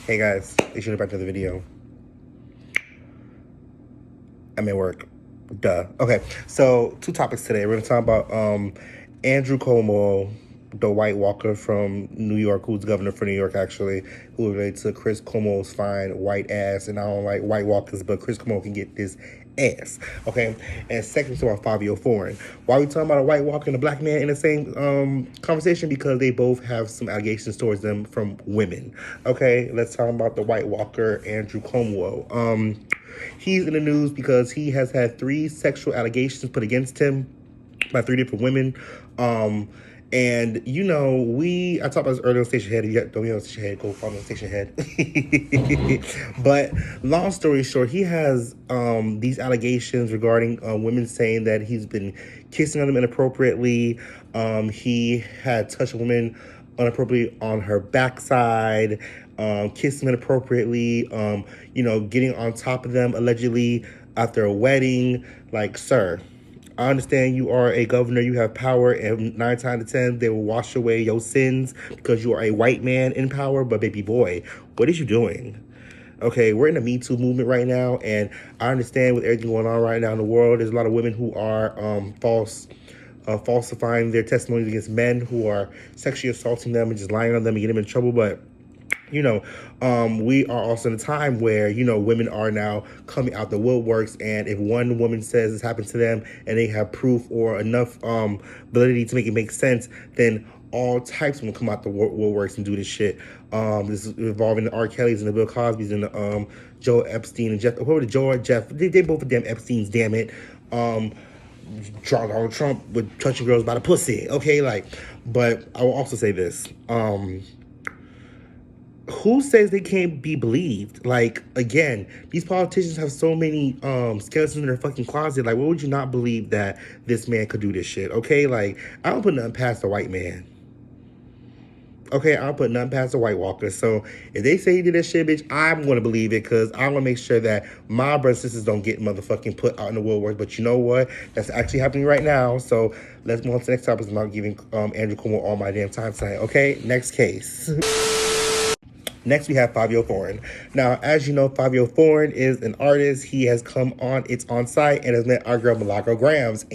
Hey guys, it's back to the video. I'm at work. Duh. Okay, so 2 topics today. We're gonna talk about Andrew Cuomo, the White Walker from New York, who's governor for New York actually, who related to Chris Cuomo's fine white ass. And I don't like White Walkers, but Chris Cuomo can get this ass. Okay, and second, to about Fivio Foreign. Why are we talking about a White Walker and a black man in the same conversation? Because they both have some allegations towards them from women. Okay, let's talk about the White Walker, Andrew Cuomo. He's in the news because he has had 3 sexual allegations put against him by 3 different women. And you know, I talked about this earlier on Station Head. If you don't know Station Head, go follow Station Head. But long story short, he has these allegations regarding women saying that he's been kissing on them inappropriately. He had touched a woman inappropriately on her backside, kissing inappropriately, getting on top of them allegedly after a wedding. Like, sir, I understand you are a governor, you have power, and 9 times out of 10, they will wash away your sins because you are a white man in power. But baby boy, what is you doing? Okay, we're in the Me Too movement right now, and I understand with everything going on right now in the world, there's a lot of women who are falsifying their testimonies against men who are sexually assaulting them and just lying on them and getting them in trouble. But we are also in a time where, women are now coming out the woodworks, and if one woman says this happened to them and they have proof or enough validity to make it make sense, then all types of them come out the woodworks and do this shit. This is involving the R. Kellys and the Bill Cosbys and the Joe Epstein and Jeff. What were the Joe or Jeff? They both of them Epsteins, damn it. Donald Trump with touching girls by the pussy. Okay, but I will also say this. Who says they can't be believed? Like, again, these politicians have so many skeletons in their fucking closet. Like, what would you not believe that this man could do this shit? Okay, like, I don't put nothing past a white man. Okay, I don't put nothing past a White Walker. So if they say he did that shit, bitch, I'm going to believe it because I want to make sure that my brothers and sisters don't get motherfucking put out in the woodwork. But you know what? That's actually happening right now. So let's move on to the next topic. I'm not giving Andrew Cuomo all my damn time tonight. Okay, next case. Next, we have Fivio Foreign. Now, as you know, Fivio Foreign is an artist. He has come on It's On Site and has met our girl Milagro Grams.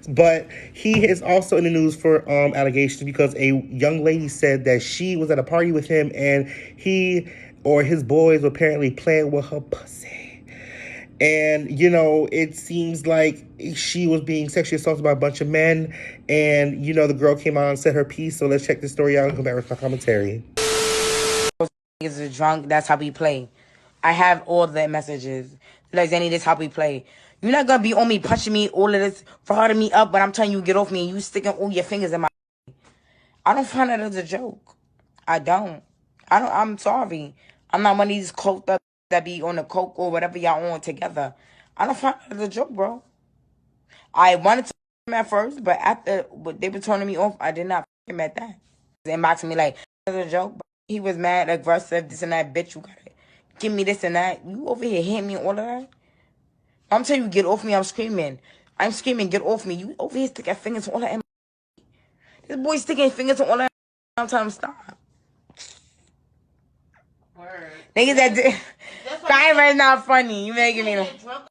But he is also in the news for allegations because a young lady said that she was at a party with him and he or his boys were apparently playing with her pussy. And, it seems like she was being sexually assaulted by a bunch of men. And, the girl came out and said her piece. So let's check this story out and come back with my commentary. Is a drunk, that's how we play. I have all the messages. Like, Zanny, this how we play. You're not gonna be on me, punching me, all of this, hurting me up, but I'm telling you, get off me, and you sticking all your fingers in my... I don't find that as a joke. I don't. I'm sorry. I'm not one of these coked up that be on the coke or whatever y'all on together. I don't find that as a joke, bro. I wanted to him at first, but after they were turning me off, I did not him at that. Inboxing me like, as a joke, but he was mad, aggressive, this and that. Bitch, you gotta give me this and that. You over here hitting me, all of that. I'm telling you, get off me. I'm screaming. I'm screaming, get off me. You over here sticking fingers on all that. This boy sticking fingers on all that. I'm telling him stop. Word. Niggas that crying right now funny. You making me drunk.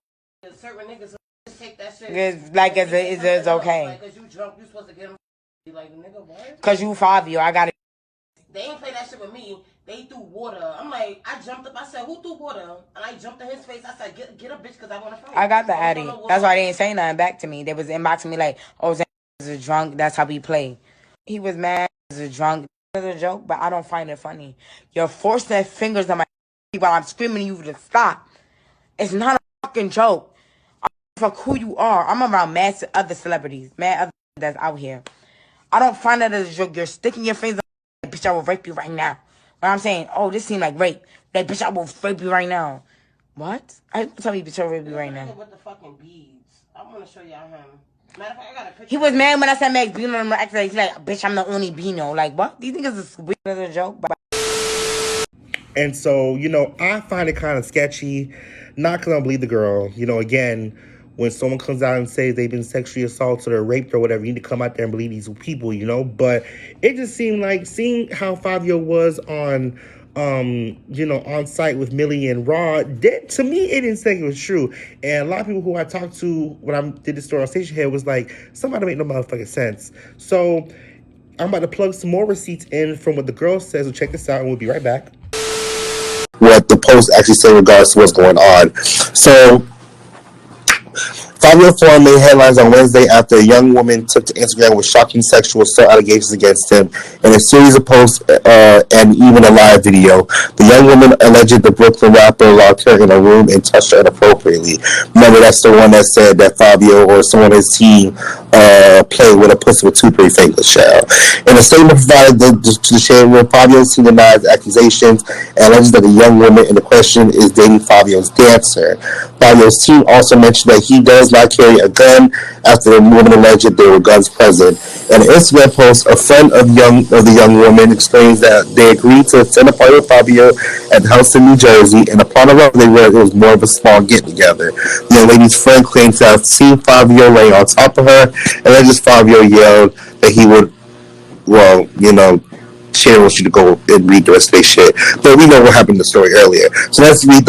Certain niggas take that shit. It's okay. Like, cause you drunk, you supposed to get him. Like, nigga, what? Cause you Fivio, I got it. They ain't play that shit with me. They threw water. I'm like, I jumped up. I said, who threw water? And I jumped in his face. I said, get a bitch because I want to fight. I got the Addy. That's why they ain't saying nothing back to me. They was inboxing me like, oh, Zan is a drunk. That's how we play. He was mad. He was a drunk. It's a joke, but I don't find it funny. You're forcing their fingers on my while I'm screaming you to stop. It's not a fucking joke. I don't fuck who you are. I'm around mad other celebrities. Mad other that's out here. I don't find that as a joke. You're sticking your fingers on bitch, I will rape you right now. When I'm saying, oh, this seemed like rape. Like, bitch, I will rape you right now. What? I tell me, bitch, I will rape you right now. With the fucking beads. I want to show y'all him. Matter of fact, I got a picture. He was mad when I said Max Bino and acting like, he's like, bitch, I'm the only Bino. Like, what? Do you think it's a joke? And so, I find it kind of sketchy. Not because I don't believe the girl. Again, when someone comes out and says they've been sexually assaulted or raped or whatever, you need to come out there and believe these people, But it just seemed like, seeing how Fivio was on on site with Millie and Rod, to me, it didn't think it was true. And a lot of people who I talked to when I did the story on Station Head was like, somebody make no motherfucking sense. So I'm about to plug some more receipts in from what the girl says. So check this out, and we'll be right back. What the post actually said in regards to what's going on. So Fivio Forum made headlines on Wednesday after a young woman took to Instagram with shocking sexual assault allegations against him in a series of posts and even a live video. The young woman alleged the Brooklyn rapper locked her in a room and touched her inappropriately. Remember, that's the one that said that Fivio or someone on his team played with a pussy with 2 3 fingers, child. In a statement provided to the shade room, Fivio denied the accusations and alleged that the young woman in the question is dating Fabio's dancer. Fabio's team also mentioned that he does not carry a gun after the woman alleged there were guns present. In an Instagram post, a friend of the young woman explains that they agreed to attend a party with Fivio at the house in New Jersey, and upon arrival, they realized it was more of a small get-together. The young lady's friend claims to have seen Fivio laying on top of her, and then just Fivio yelled that he would, Sharon wants you to go and read the rest of their shit. But we know what happened in the story earlier. So let's read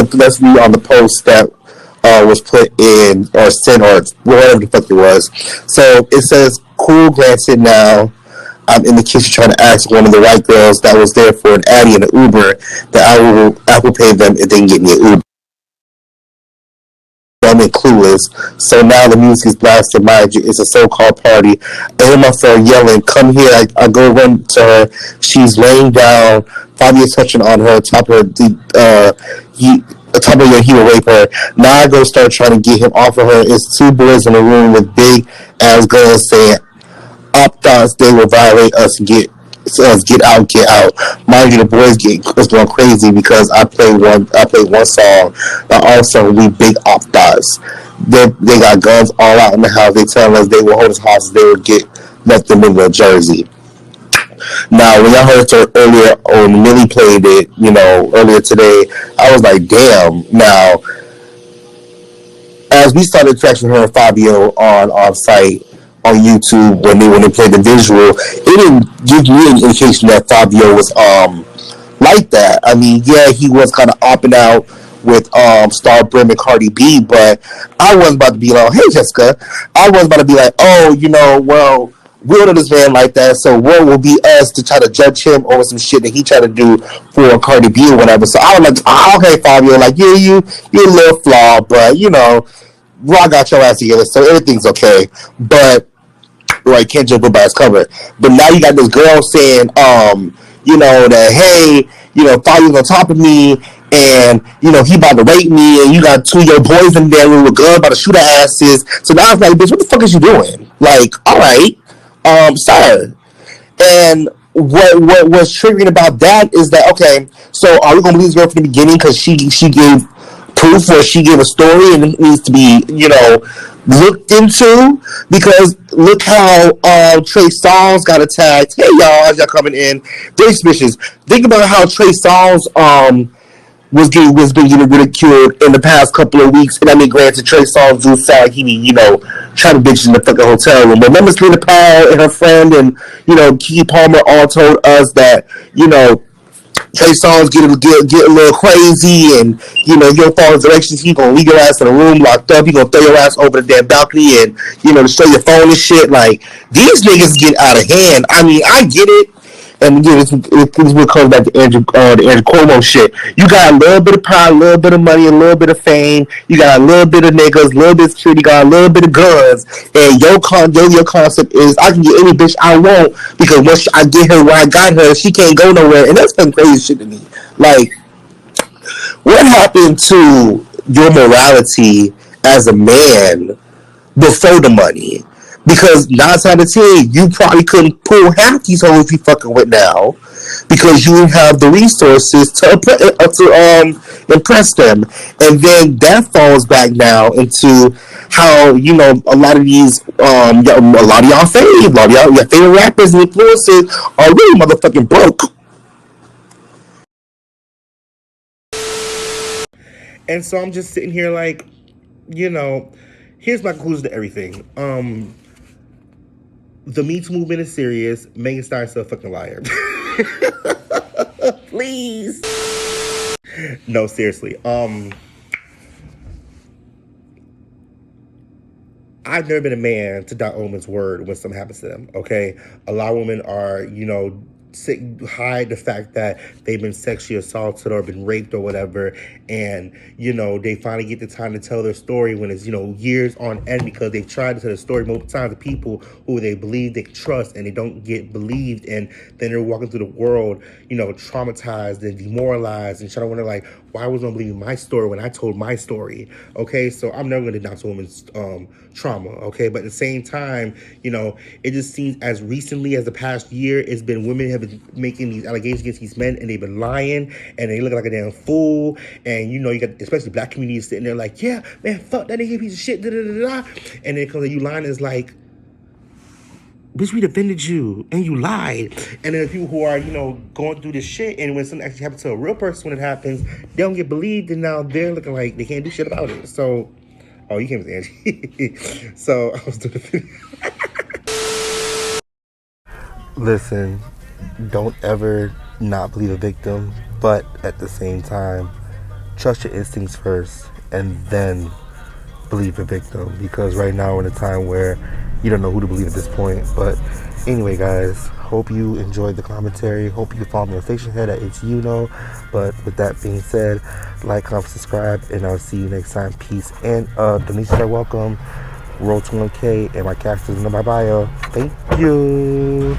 on the post that was put in or sent or whatever the fuck it was. So it says, "Cool, granted now. I'm in the kitchen trying to ask one of the white girls that was there for an Addy and an Uber that I will pay them if they can get me an Uber. I'm in clueless. So now the music is blasted. Mind you, it's a so-called party. I hear my friend yelling, 'Come here!' I go run to her. She's laying down. Fabio's touching on her. Top of her, he will rape her. Now I go start trying to get him off of her. It's 2 boys in a room with big ass guns saying, up thoughts they will violate us and get out, get out. Mind you, the boys was going crazy because I played one song. But also we big op thoughts. They got guns all out in the house. They tell us they will hold us hostage. They will get left in the middle of Jersey." Now, when y'all heard her earlier, when Millie played it, earlier today, I was like, damn. Now, as we started tracking her and Fivio on site on YouTube when they played the visual, it didn't give me any indication that Fivio was like that. I mean, yeah, he was kind of opting out with Star Brim and Cardi B, but I wasn't about to be like, "Hey, Jessica," I wasn't about to be like, "Oh, well, we'll know this man like that, so what will be us to try to judge him over some shit that he tried to do for Cardi B or whatever." So I was like, "Okay, Fivio, like, yeah, you're a little flawed, but Raw got your ass together, so everything's okay." But right, can't judge book by its cover. But now you got this girl saying, that hey, Fabio's on top of me, and he about to rape me, and you got 2 of your boys in there with a gun about to shoot our asses. So now I was like, bitch, what the fuck is you doing? Like, all right, sir. And what was triggering about that is that, okay, so are we gonna believe this girl from the beginning because she gave proof or she gave a story and it needs to be looked into? Because look how Trey Songz got attacked. Hey y'all, as y'all coming in, very suspicious. Think about how Trey Songz was been getting ridiculed in the past couple of weeks. And I mean, granted, Trey Songz do sound like he be, trying to bitch in the fucking hotel room. But remember Selena Powell and her friend and, Keke Palmer all told us that, Trey Songz get a little crazy, and you don't follow his directions. He gonna leave your ass in a room locked up. He gonna throw your ass over the damn balcony and destroy your phone and shit. Like, these niggas get out of hand. I mean, I get it. And again, this is what comes back to the Andrew Cuomo shit. You got a little bit of power, a little bit of money, a little bit of fame. You got a little bit of niggas, a little bit of security, got a little bit of guns. And your concept is I can get any bitch I want because once I get her where I got her, she can't go nowhere. And that's some crazy shit to me. Like, what happened to your morality as a man before the money? Because 9 times out of 10, you probably couldn't pull half these hoes you fucking with now because you didn't have the resources to impress them. And then that falls back now into how, a lot of these, a lot of y'all fave, a lot of your favorite rappers and influencers are really motherfucking broke. And so I'm just sitting here like, here's my conclusion to everything. The Me Too movement is serious. Megan Stein's still a fucking liar. Please. No, seriously. I've never been a man to doubt a woman's word when something happens to them, okay? A lot of women are, hide the fact that they've been sexually assaulted or been raped or whatever, and, they finally get the time to tell their story when it's, years on end because they've tried to tell the story multiple times to people who they believe they can trust and they don't get believed, and then they're walking through the world, traumatized and demoralized and trying to wonder, like, why was no one believing my story when I told my story, okay? So I'm never going to denounce a woman's trauma, okay? But at the same time, it just seems as recently as the past year, it's been women have been making these allegations against these men and they've been lying and they look like a damn fool. And, you got especially black communities sitting there like, yeah, man, fuck that nigga piece of shit, da da da da. And then it comes to you lying is like, bitch, we defended you and you lied. And then people who are, going through this shit, and when something actually happens to a real person when it happens, they don't get believed, and now they're looking like they can't do shit about it. So, oh, you came with Angie. So I was doing the video. Listen, don't ever not believe a victim, but at the same time, trust your instincts first and then believe a victim, because right now we're in a time where you don't know who to believe at this point. But anyway, guys, hope you enjoyed the commentary. Hope you follow me on Facebook at xo.euno. But with that being said, like, comment, subscribe, and I'll see you next time. Peace. And donations are welcome. Roll to 1K, and my cash is in my bio. Thank you.